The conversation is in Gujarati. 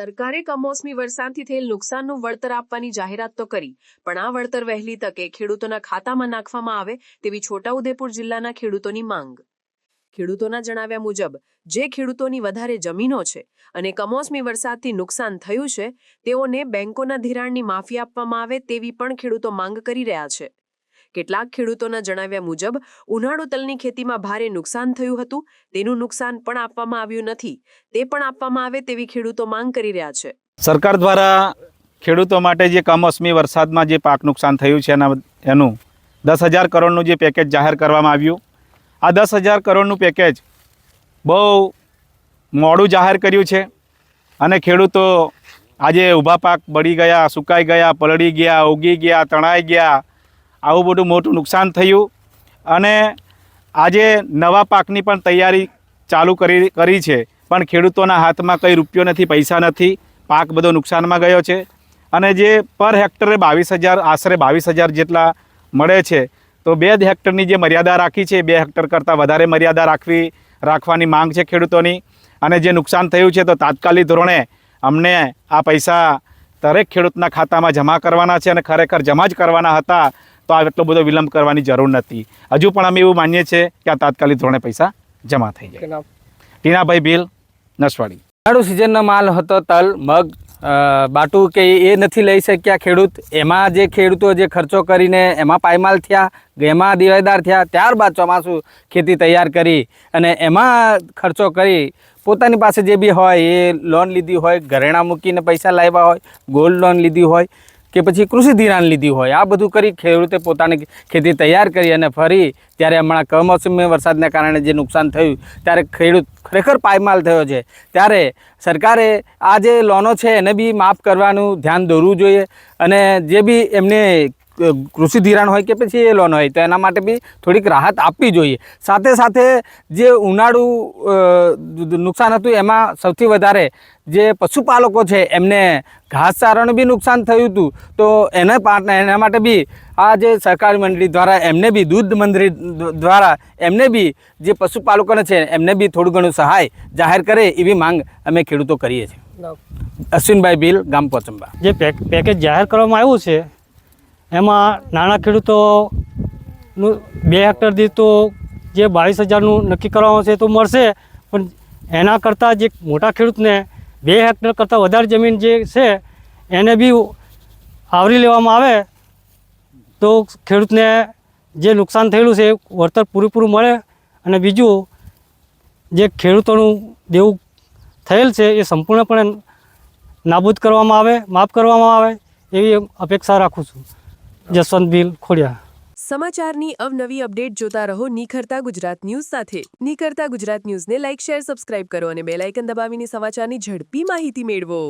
સરકારે કમોસમી વરસાદથી થયેલ નુકસાનનું વળતર આપવાની જાહેરાત તો કરી, પણ આ વળતર વહેલી તકે ખેડૂતોના ખાતામાં નાખવામાં આવે તેવી છોટાઉદેપુર જિલ્લાના ખેડૂતોની માંગ. ખેડૂતોના જણાવ્યા મુજબ જે ખેડૂતોની વધારે જમીનો છે અને કમોસમી વરસાદથી નુકસાન થયું છે, તેઓને બેંકોના ધિરાણની માફી આપવામાં આવે તેવી પણ ખેડૂતો માંગ કરી રહ્યા છે. કેટલાક ખેડૂતોના જણાવ્યા મુજબ ઉનાળુ તલની ખેતીમાં ભારે નુકસાન થયું હતું, તેનું નુકસાન પણ આપવામાં આવ્યું નથી, તે પણ આપવામાં આવે તેવી ખેડૂતો માંગ કરી રહ્યા છે. સરકાર દ્વારા ખેડૂતો માટે જે કમોસમી વરસાદમાં જે પાક નુકસાન થયું છે એનું 10,000 કરોડનું જે પેકેજ જાહેર કરવામાં આવ્યું. આ 10,000 કરોડનું પેકેજ બહુ મોડું જાહેર કર્યું છે અને ખેડૂતો આજે ઊભા પાક બળી ગયા, સુકાઈ ગયા, પલળી ગયા, ઉગી ગયા, તણાઈ ગયા, આવું બધું મોટું નુકસાન થયું. અને આજે નવા પાકની પણ તૈયારી ચાલુ કરી છે, પણ ખેડૂતોના હાથમાં કંઈ રૂપિયો નથી, પૈસા નથી, પાક બધો નુકસાનમાં ગયો છે. અને જે પર હેક્ટરે 22,000 આશરે 22,000 જેટલા મળે છે, તો 2 હેક્ટરની જે મર્યાદા રાખી છે, 2 હેક્ટર કરતાં વધારે મર્યાદા રાખવાની માંગ છે ખેડૂતોની. અને જે નુકસાન થયું છે તો તાત્કાલિક ધોરણે અમને આ પૈસા દરેક ખેડૂતના ખાતામાં જમા કરવાના છે, અને ખરેખર જમા જ કરવાના હતા તો આ એટલો બધો વિલંબ કરવાની જરૂર નથી. હજુ પણ અમે એવું માનીએ છીએ કે આ તાત્કાલિક ધોરણે પૈસા જમા થઈ જાય. ટીનાભાઈ ભીલ, નસવાડી. ઉનાળુ સિઝનનો માલ હતો તલ, મગ, બાટુ કે એ નથી લઈ શક્યા ખેડૂત. એમાં જે ખેડૂતો જે ખર્ચો કરીને એમાં પાયમાલ થયા, એમાં દિવાયદાર થયા, ત્યારબાદ ચોમાસું ખેતી તૈયાર કરી અને એમાં ખર્ચો કરી પોતાની પાસે જે બી હોય એ લોન લીધી હોય, ઘરેણાં મૂકીને પૈસા લાવ્યા હોય, ગોલ્ડ લોન લીધી હોય કે પછી કૃષિ ધિરાણ લીધી હોય, આ બધું કરી ખેડૂતે પોતાની ખેતી તૈયાર કરી અને ફરી ત્યારે હમણાં કમોસમી વરસાદને કારણે જે નુકસાન થયું ત્યારે ખેડૂત ખરેખર પાયમાલ થયો છે. ત્યારે સરકારે આ જે લોનો છે એને બી માફ કરવાનું ધ્યાન દોરવું જોઈએ અને જે બી એમને કૃષિ ધિરાણ હોય કે પછી એ લોન હોય તો એના માટે બી થોડીક રાહત આપવી જોઈએ. સાથે સાથે જે ઉનાળુ નુકસાન હતું એમાં સૌથી વધારે જે પશુપાલકો છે એમને ઘાસચારાનું બી નુકસાન થયું હતું, તો એના માટે બી આ જે સહકારી મંડળી દ્વારા એમને બી દૂધ મંડળી દ્વારા એમને બી જે પશુપાલકોને છે એમને બી થોડું ઘણું સહાય જાહેર કરે એવી માંગ અમે ખેડૂતો કરીએ છીએ. અશ્વિનભાઈ ભીલ, ગામ પોચંબા. જે પેકેજ જાહેર કરવામાં આવ્યું છે એમાં નાના ખેડૂતોનું 2 હેક્ટર દીઠ તો જે 22,000નું નક્કી કરવામાં છે તો મળશે, પણ એના કરતાં જે મોટા ખેડૂતને 2 હેક્ટર કરતાં વધારે જમીન જે છે એને બી આવરી લેવામાં આવે તો ખેડૂતને જે નુકસાન થયેલું છે એ વળતર પૂરેપૂરું મળે. અને બીજું જે ખેડૂતોનું દેવું થયેલ છે એ સંપૂર્ણપણે નાબૂદ કરવામાં આવે, માફ કરવામાં આવે એવી અપેક્ષા રાખું છું. જસવંત ભીલ, ખોડિયાર. સમાચારની અવનવી અપડેટ જોતા રહો નિખરતા ગુજરાત ન્યૂઝ સાથે. નિખરતા ગુજરાત ન્યૂઝને લાઇક, શેર, સબસ્ક્રાઇબ કરો અને બેલ આઇકન દબાવીને સમાચારની ઝડપી માહિતી મેળવો.